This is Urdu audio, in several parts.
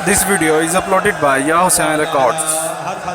This video is uploaded by Ya Hussain Records. ہاتھ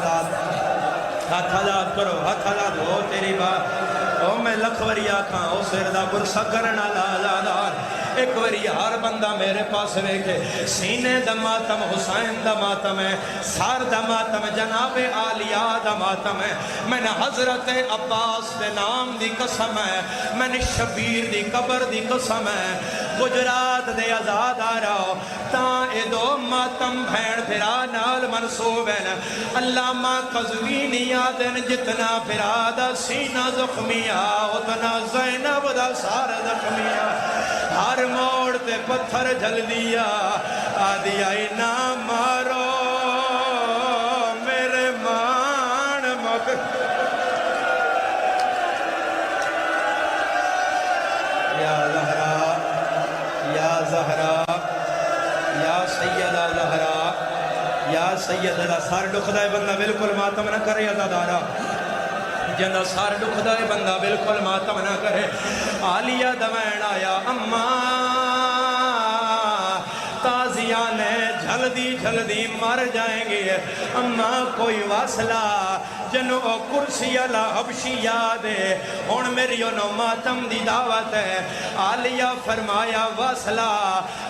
آزاد کرو، ہاتھ آزاد ہو تیری بات او میں لکھ وری آکھاں او سر دا برسا کرنا آزادار ایک وری ہر بندہ میرے پاس ویکھے سینے دا ماتم حسین دا ماتم ہے سار دا ماتم جناب عالیہ دا ماتم ہے میں نے حضرت عباس دے نام دی قسم ہے میں نے شبیر دی قبر دی قسم ہے گجرات دے آزاد آ رہا تاں اے دو ماتم بھین پھرا نال منصوب ہیں علامہ قزوینی یادن جتنا پھرا دا سینہ زخمیہ اتنا زینب دا سار زخمیہ ہر موڑ تے پتھر جھل دیا آدھی آئی نہ مارو میرے مان مک یا زہرا یا زہرا یا سیدہ زہرا یا سیدہ سار دکھدائے بندہ بالکل ماتم نہ کرے عزادارہ جنہ سار دکھدائے بندہ بالکل ماتم نہ کرے عالیہ دوین آیا اماں تازیانے جھلدی مر جائیں گے اماں کوئی واصلہ جنو کرسی اللہ حبشی یاد ہے ہون میری انو ماتم دی دعوت ہے عالیہ فرمایا واصلہ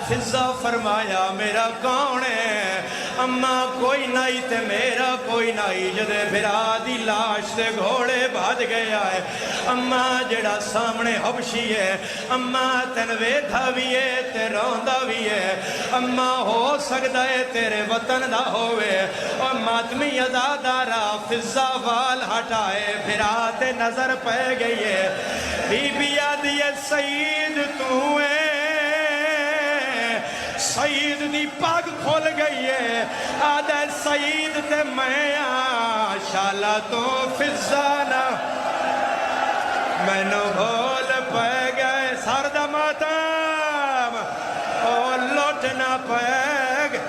فضہ فرمایا میرا کون ہے اماں کوئی نہیں تے میرا کوئی نہیں جدے بھرا دی لاش تے گھوڑے بھاج گیا ہے اماں جڑا سامنے حبشی ہے اماں تنوے تھا بھی ہے تے روندہ بھی ہے اماں ہو سکتا ہے تیرے وطن دا ہوئے اور ماتمی ازادارہ فضہ وال ہٹائے بھرا تے نظر پہ گئی ہے بی بی آدھی سعید تو ہے سعید دی پاگ کھول گئی ہے آدھے سعید تے میں شالا تو فضانا میں نو بھول پہ گئے سردہ ماتم اور لوٹنا پہ گئے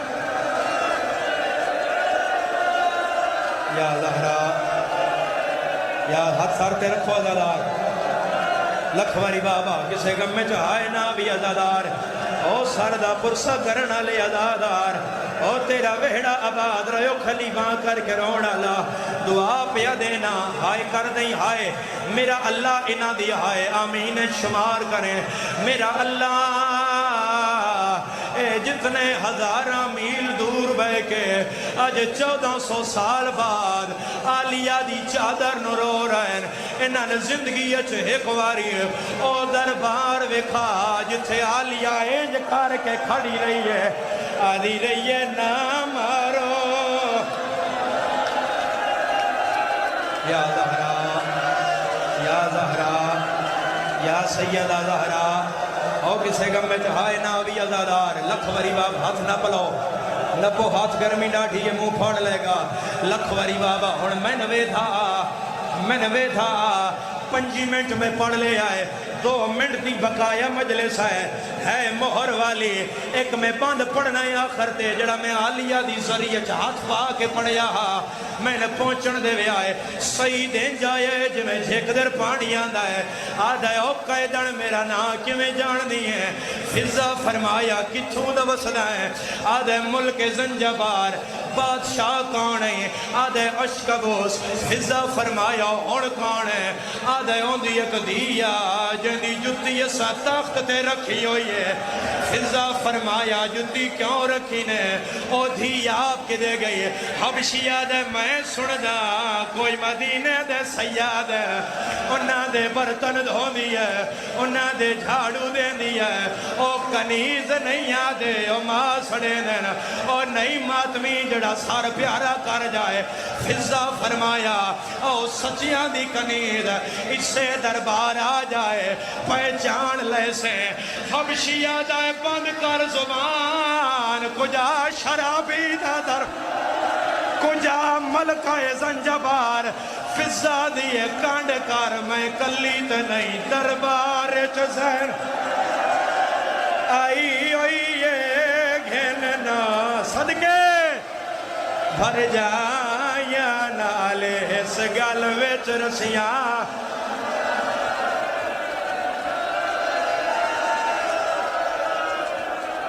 یا زہرا یا ہاتھ سارتے رکھو ازادار لکھواری بابا کسے غم میں چاہائے نہ بھی ازادار او سردہ پرسہ کرنا لے ازادار او تیرا وہڑا آباد رہو خلیباں کر کے روڑا لا دعا پیا دینا ہائے کر دیں ہائے میرا اللہ انہ دیا ہائے آمین شمار کریں میرا اللہ اے جتنے ہزارہ میل دور بے کے آج 1400 سال بعد عالیہ دی چادر نو رو رہن انہاں نے زندگی اچھے ایک واری او دربار وکھا جتھے عالیہ انج کر کے کھڑی رہی ہے آدھی رہی ہے نہ مارو یا زہرا یا زہرا یا سیدہ زہرا او کسے غم میں چاہائے نہ بھی ازادار لکھ وری باب ہاتھ نہ پلو نپو ہاتھ گرمی ڈاٹھی یہ منہ پھوڑ لے گا لکھ وری بابا ہون میں نوے تھا 5 منٹ میں پڑھ لے آئے 2 منٹ دی بقایا مجلس ہے مہر والی ایک میں بند پڑھنا ہے آخر تے جڑا میں عالیہ دی ذریعہ ہاتھ پا کے پڑھیا میں نے پہنچن دے وے آئے سیدیں جائے جو میں جھیک در پانی آندہ ہے آدھے او قیدن میرا نا کیویں جان دی ہے فضہ فرمایا کتھوں دا وصلہ ہے آدھے ملک زنجبار بادشاہ کون ہے آدھے اشکبوس فضہ فرمایا اور کون ہے آدھے اوندی ایک دیا جندی جتی ایسا تخت تے رکھی ہوئی ہے فضہ فرمایا جتی کیوں رکھی نے او دھی آپ کے دے گئی حبشی آدھے میں سندا کوئی مدینے دے سیاد ہے انہاں دے برتن دھو دی ہے انہاں دے جھاڑو دے دی ہے او کنیز نہیں آدھے او ماں سڑے دینا او نہیں ماتمی جڑا سار پیارا کر جائے فضہ فرمایا او سچیاں دی کنید اس سے دربار آ جائے پہچان لے سے حبشی آدھائے بند کر زبان کجا شرابی دا در کجا ملکہ زنجبار فضہ دیئے کانڈ کر میں کلی تے نہیں دربار چزر آئی گھننا صدقے بھر جایا نالے اس گل وچ رسیاں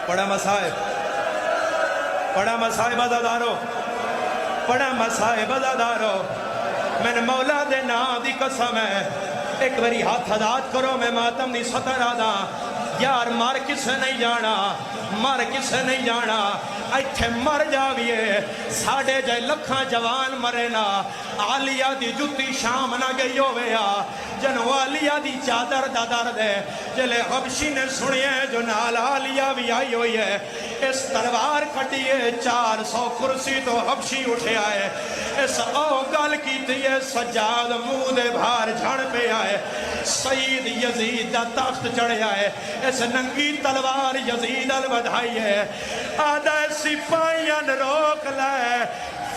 پڑھا مصائب بڑا مسائب ازادارو بڑا مسائب ازادارو میں مولا دے نا دی قسم ہے ایک بری ہاتھ ہدات کرو میں ماتم دی سطر آدھا یار مار کسے نہیں جانا مار کسے نہیں جانا ایتھے مر جاویے ساڑھے جائے لکھاں جوان مرے نا آلیہ دی جتی شام نہ گئی ہویا جنو آلیہ دی چادر دا درد ہے جلے حبشی نے سنیے جو نال آلیہ بھی آئی ہوئی ہے اس تلوار کٹیے 400 کرسی تو حبشی اٹھے آئے اس او گل کی تیے سجاد منہ دے بھار جھڑ پہ آئے سید یزید دا تخت چڑھے آئے اس ننگی تلوار یزید الودھائی ہے آدھا سپاہیاں روک لائے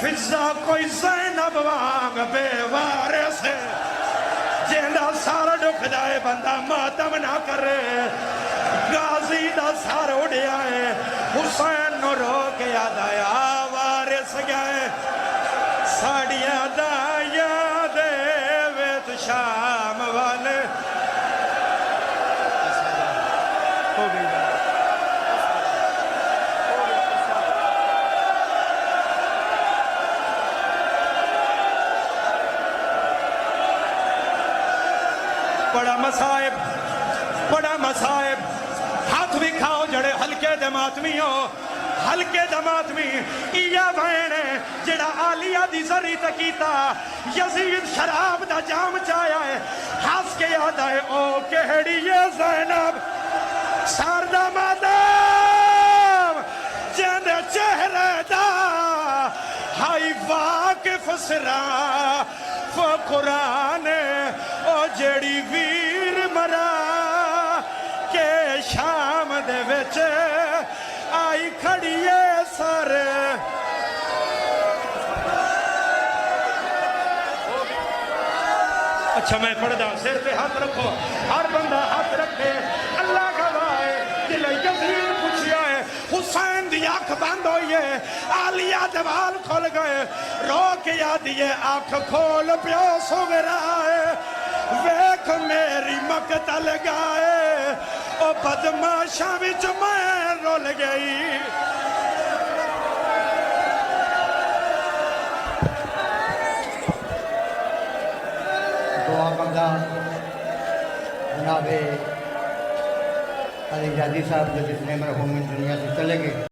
فضا کوئی زینب وانگ بے وارث ہے جیندہ سارا ڈک جائے بندہ ماتم نہ کرے غازی دا سارا اڑے آئے حسین نو روک یاد آیا وارث گئے ساڑیاں دا یاد ویت شام والے ہو گئی بڑا مسائب ہاتھ بھی کھاؤ جڑے ہلکے دماتمی ہو ہلکے دماتمی ایا بہنے جڑا آلیہ دی ذری تکیتا یزید شراب دا جام چایا ہے ہاس کے یاد آئے او کہڑی یہ زینب ساردہ مادام جند چہرے دا ہائی واقف سرا قرآن او جڑی ویر مرا کہ شام دے وچ آئی کھڑیے سر اچھا میں پڑھ دا سر پہ ہاتھ رکھو ہر بندہ ہاتھ رکھے اللہ گوائے دل یزید پوچھیا ہے حسین دی آنکھ بند ہوئی ہے آلیہ دیوال کھول گئے رو کے یاد یہ آنکھ کھول پیو سوگ رہا ہے ویک میری مقتل گائے او بدماشاں وچ میں رول گئی دعا بندہ جناب علی جادی صاحب جو جس نے مرحوم دنیا سے چلے گئے